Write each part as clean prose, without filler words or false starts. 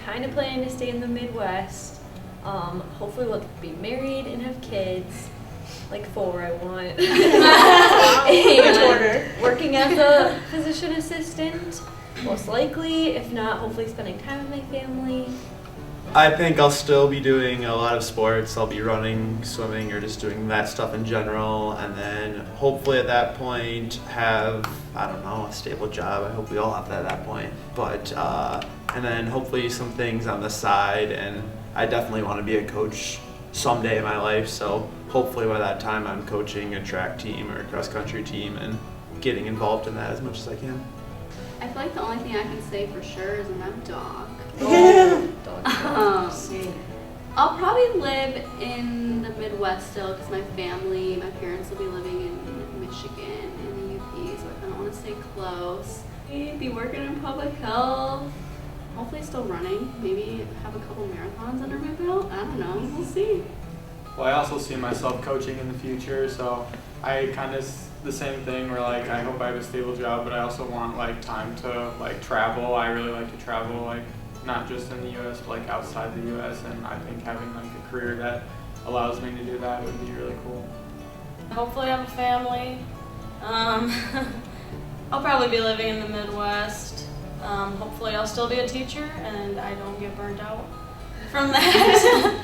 kind of planning to stay in the Midwest. Hopefully we'll be married and have kids. Like 4, I want. Which order? Working as a physician assistant, most likely. If not, hopefully spending time with my family. I think I'll still be doing a lot of sports. I'll be running, swimming, or just doing that stuff in general. And then hopefully at that point have, I don't know, a stable job. I hope we all have that at that point. But, and then hopefully some things on the side. And I definitely want to be a coach someday in my life. So hopefully by that time I'm coaching a track team or a cross country team and getting involved in that as much as I can. I feel like the only thing I can say for sure is I'm a dog. I'll probably live in the Midwest still because my parents will be living in Michigan in the UP, so I kind of want to stay close. Be working in public health. Hopefully still running. Maybe have a couple marathons under my belt. I don't know. We'll see. Well, I also see myself coaching in the future, so I kind of the same thing where like I hope I have a stable job, but I also want like time to like travel. I really like to travel, like not just in the U.S. but like outside the U.S. and I think having like a career that allows me to do that would be really cool. Hopefully I have a family. I'll probably be living in the Midwest. Hopefully I'll still be a teacher and I don't get burnt out from that.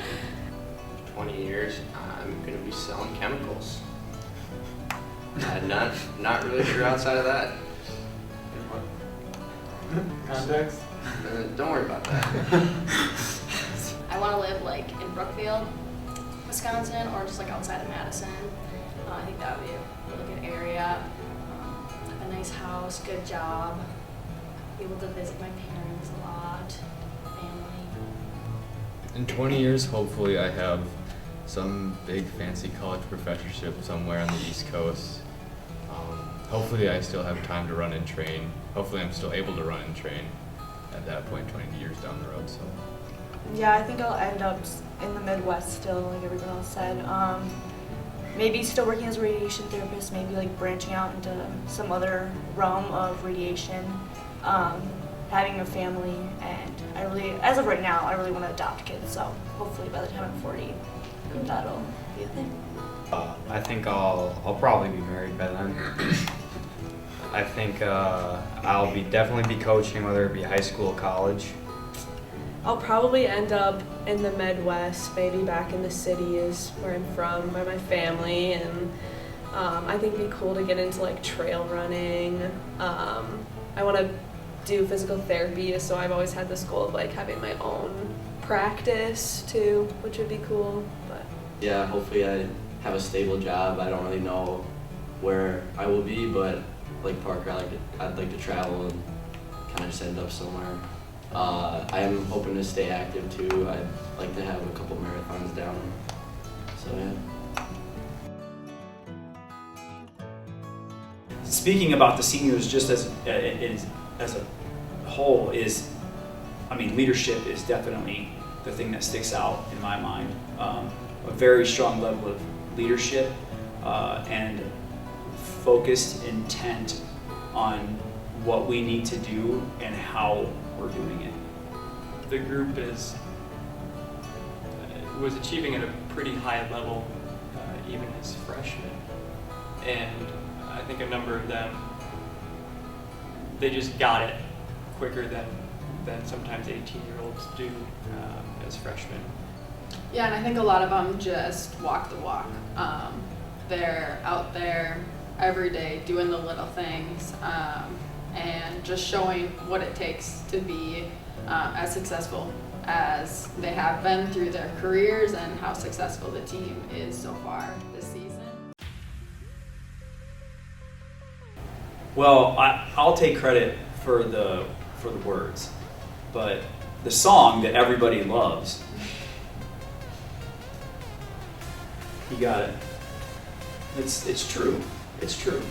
20 years, I'm going to be selling chemicals. Not really sure outside of that. Context? Don't worry about that. I want to live like in Brookfield, Wisconsin, or just like outside of Madison. I think that would be a really good area. Have a nice house, good job, be able to visit my parents a lot, family. In 20 years, hopefully I have some big fancy college professorship somewhere on the East Coast. Hopefully I still have time to run and train. Hopefully I'm still able to run and train at that point 20 years down the road. So. Yeah, I think I'll end up in the Midwest still, like everyone else said. Maybe still working as a radiation therapist, maybe like branching out into some other realm of radiation, having a family, and as of right now, I really want to adopt kids, so hopefully by the time I'm 40, that'll be a thing. I think I'll probably be married by then. I think I'll definitely be coaching, whether it be high school or college. I'll probably end up in the Midwest, maybe back in the city is where I'm from, by my family, and I think it'd be cool to get into like trail running. I want to do physical therapy, so I've always had this goal of like having my own practice too, which would be cool. But yeah, hopefully I have a stable job. I don't really know where I will be, but like Parker, I'd like to travel and kind of just end up somewhere. I am hoping to stay active too. I'd like to have a couple marathons down. So yeah. Speaking about the seniors, just as a whole, leadership is definitely the thing that sticks out in my mind. A very strong level of leadership and focused intent on what we need to do and how we're doing it. The group was achieving at a pretty high level even as freshmen, and I think a number of them, they just got it quicker than sometimes 18-year-olds do as freshmen. Yeah, and I think a lot of them just walk the walk. They're out there every day doing the little things and just showing what it takes to be as successful as they have been through their careers and how successful the team is so far this season. Well, I'll take credit for the words, but the song that everybody loves, you got it. It's true. It's true.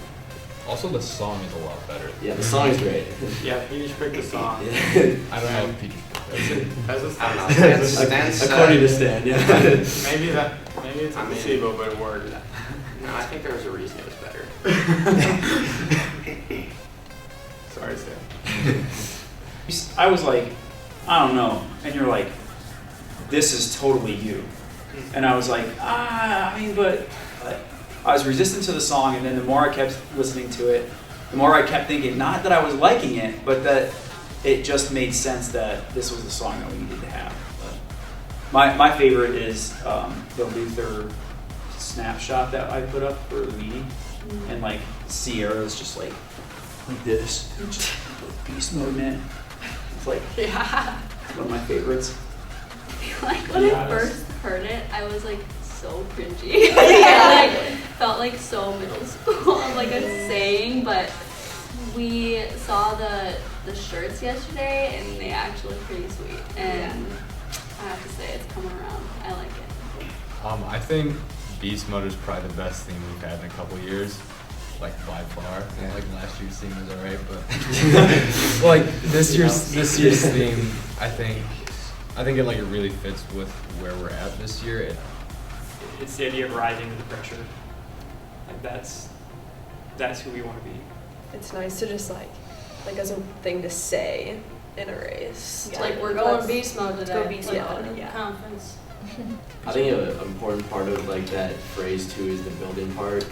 Also, the song is a lot better. Yeah, the song is great. Yeah, Peach picked the song. Yeah. I don't know if Peach picked As a according to Stan, yeah. Maybe it's a placebo, but it worked. No, I think there was a reason it was better. Sorry, Stan. I was like I don't know. And you're like, this is totally you. And I was like, I mean, but I was resistant to the song, and then the more I kept listening to it, the more I kept thinking, not that I was liking it, but that it just made sense that this was the song that we needed to have. But my favorite is the Luther snapshot that I put up for the meeting, and like Sierra's just like this, beast mode, man. It's like one of my favorites. Like when I first heard it, I was like so cringy. I like felt like so middle school of like a saying, but we saw the shirts yesterday and they actually look pretty sweet. And I have to say it's come around. I like it. I think Beast Mode is probably the best theme we've had in a couple years, like by far. Yeah. Like last year's theme was alright, but like this year's theme, I think it like it really fits with where we're at this year. It's the idea of rising to the pressure. Like that's who we want to be. It's nice to just like as a thing to say in a race. It's like we're going beast mode today. Go beast like mode. a conference. I think an important part of like that phrase too is the building part.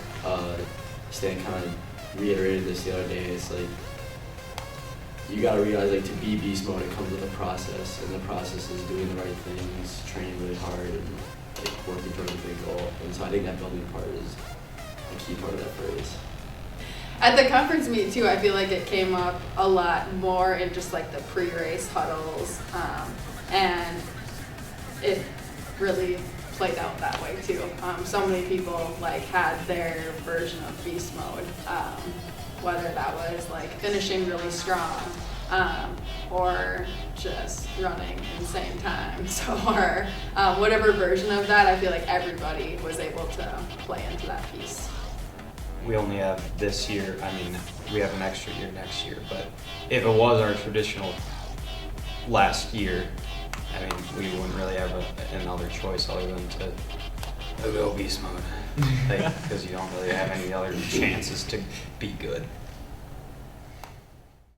Stan kind of reiterated this the other day. It's like you gotta realize like to be beast mode, it comes with a process, and the process is doing the right things, training really hard, and like working towards a big goal. And so I think that building part is a key part of that phrase. At the conference meet too, I feel like it came up a lot more in just like the pre-race huddles, and it really played out that way too. So many people like had their version of beast mode, whether that was like finishing really strong, or just running insane times, or whatever version of that. I feel like everybody was able to play into that piece. We only have this year, I mean, we have an extra year next year, but if it was our traditional last year, I mean, we wouldn't really have another choice other than to go beast mode, because you don't really have any other chances to be good.